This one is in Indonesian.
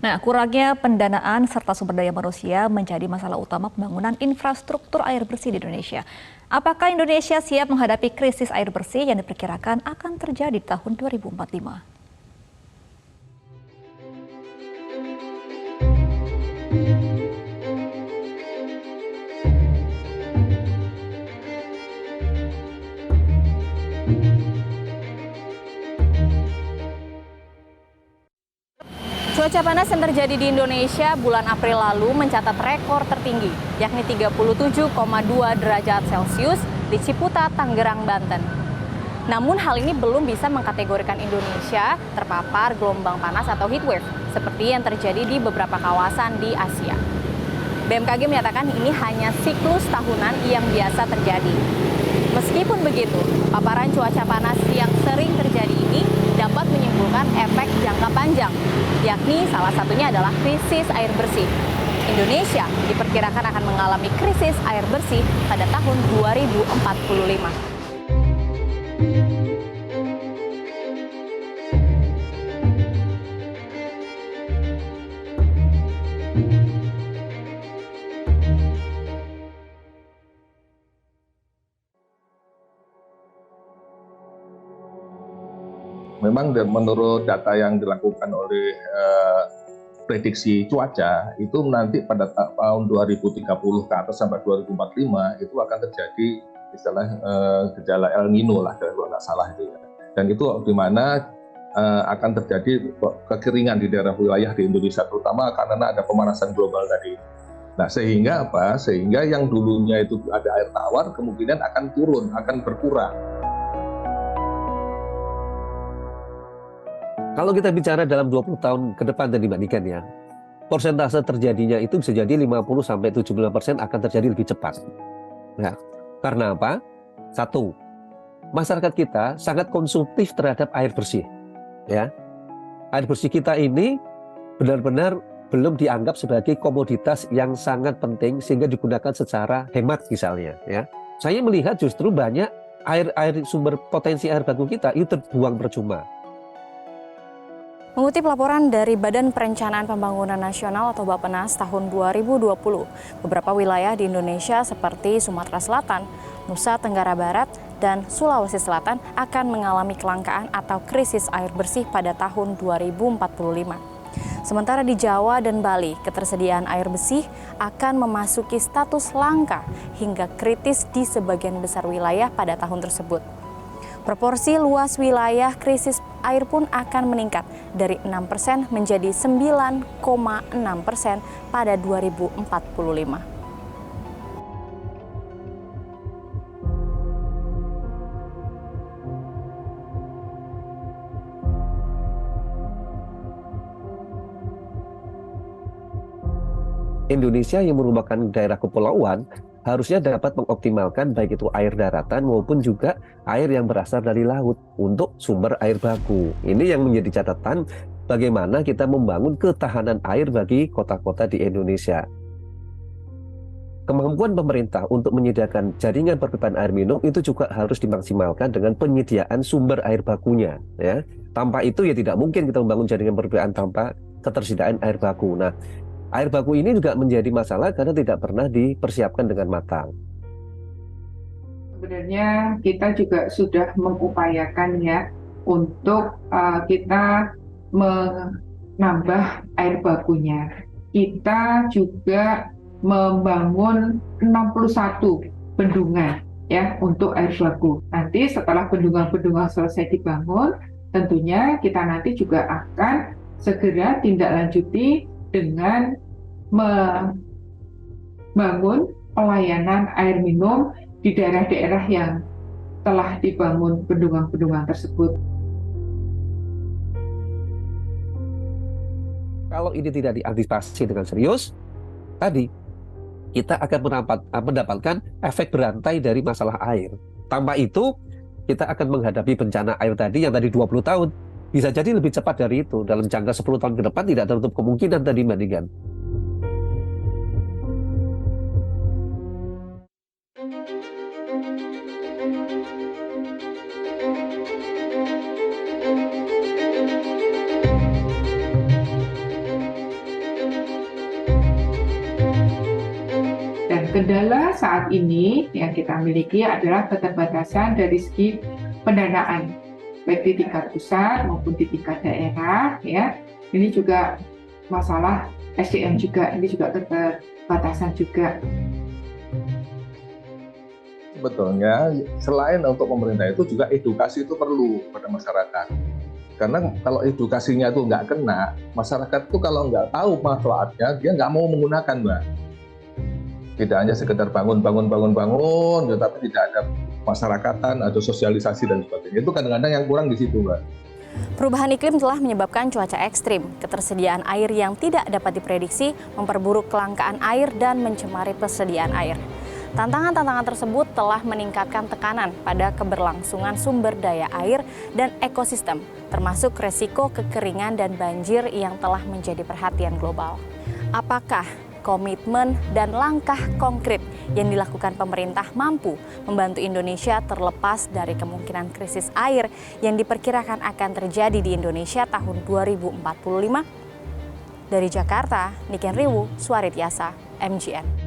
Nah, kurangnya pendanaan serta sumber daya manusia menjadi masalah utama pembangunan infrastruktur air bersih di Indonesia. Apakah Indonesia siap menghadapi krisis air bersih yang diperkirakan akan terjadi di tahun 2045? Cuaca panas yang terjadi di Indonesia bulan April lalu mencatat rekor tertinggi, yakni 37,2 derajat Celcius di Ciputat, Tangerang, Banten. Namun hal ini belum bisa mengkategorikan Indonesia terpapar gelombang panas atau heatwave, seperti yang terjadi di beberapa kawasan di Asia. BMKG menyatakan ini hanya siklus tahunan yang biasa terjadi. Meskipun begitu, paparan cuaca panas yang sering terjadi ini dapat menimbulkan efek jangka panjang, yakni salah satunya adalah krisis air bersih. Indonesia diperkirakan akan mengalami krisis air bersih pada tahun 2045. Memang menurut data yang dilakukan oleh prediksi cuaca itu nanti pada tahun 2030 ke atas sampai 2045 itu akan terjadi istilah gejala El Nino lah kalau nggak salah itu ya. Dan itu di mana akan terjadi kekeringan di daerah wilayah di Indonesia terutama karena ada pemanasan global tadi. Nah sehingga apa? Sehingga yang dulunya itu ada air tawar kemungkinan akan turun, akan berkurang. Kalau kita bicara dalam 20 tahun ke depan tadi Mbak Niken ya, persentase terjadinya itu bisa jadi 50-75% akan terjadi lebih cepat. Ya. Karena apa? Satu, masyarakat kita sangat konsumtif terhadap air bersih. Ya. Air bersih kita ini benar-benar belum dianggap sebagai komoditas yang sangat penting sehingga digunakan secara hemat misalnya. Ya. Saya melihat justru banyak air sumber potensi air baku kita itu terbuang percuma. Mengutip laporan dari Badan Perencanaan Pembangunan Nasional atau Bappenas tahun 2020, beberapa wilayah di Indonesia seperti Sumatera Selatan, Nusa Tenggara Barat, dan Sulawesi Selatan akan mengalami kelangkaan atau krisis air bersih pada tahun 2045. Sementara di Jawa dan Bali, ketersediaan air bersih akan memasuki status langka hingga kritis di sebagian besar wilayah pada tahun tersebut. Proporsi luas wilayah krisis air pun akan meningkat dari 6% menjadi 9,6% pada 2045. Indonesia yang merupakan daerah kepulauan harusnya dapat mengoptimalkan baik itu air daratan maupun juga air yang berasal dari laut untuk sumber air baku. Ini yang menjadi catatan bagaimana kita membangun ketahanan air bagi kota-kota di Indonesia. Kemampuan pemerintah untuk menyediakan jaringan perpipaan air minum itu juga harus dimaksimalkan dengan penyediaan sumber air bakunya. Ya. Tanpa itu ya tidak mungkin kita membangun jaringan perpipaan tanpa ketersediaan air baku. Nah, air baku ini juga menjadi masalah karena tidak pernah dipersiapkan dengan matang. Sebenarnya kita juga sudah mengupayakan ya untuk kita menambah air bakunya. Kita juga membangun 61 bendungan ya untuk air baku. Nanti setelah bendungan-bendungan selesai dibangun, tentunya kita nanti juga akan segera tindak lanjuti dengan membangun pelayanan air minum di daerah-daerah yang telah dibangun bendungan-bendungan tersebut. Kalau ini tidak diantisipasi dengan serius, tadi kita akan mendapatkan efek berantai dari masalah air. Tanpa itu, kita akan menghadapi bencana air tadi yang tadi 20 tahun. Bisa jadi lebih cepat dari itu. Dalam jangka 10 tahun ke depan tidak tertutup kemungkinan tadi Mbak Niken. Dan kendala saat ini yang kita miliki adalah keterbatasan dari segi pendanaan, baik di tingkat pusat maupun di tingkat daerah. Ya, ini juga masalah SDM juga, ini juga keterbatasan juga. Sebetulnya selain untuk pemerintah itu juga edukasi itu perlu pada masyarakat. Karena kalau edukasinya itu nggak kena, masyarakat itu kalau nggak tahu manfaatnya, dia nggak mau menggunakan, Mbak. Tidak hanya sekedar bangun, tetapi tidak ada masyarakatan atau sosialisasi dan sebagainya. Itu kadang-kadang yang kurang di situ, Mbak. Perubahan iklim telah menyebabkan cuaca ekstrim, ketersediaan air yang tidak dapat diprediksi, memperburuk kelangkaan air dan mencemari persediaan air. Tantangan-tantangan tersebut telah meningkatkan tekanan pada keberlangsungan sumber daya air dan ekosistem, termasuk resiko kekeringan dan banjir yang telah menjadi perhatian global. Apakah komitmen dan langkah konkret yang dilakukan pemerintah mampu membantu Indonesia terlepas dari kemungkinan krisis air yang diperkirakan akan terjadi di Indonesia tahun 2045? Dari Jakarta, Niken Riwu, Suarityasa, MGN.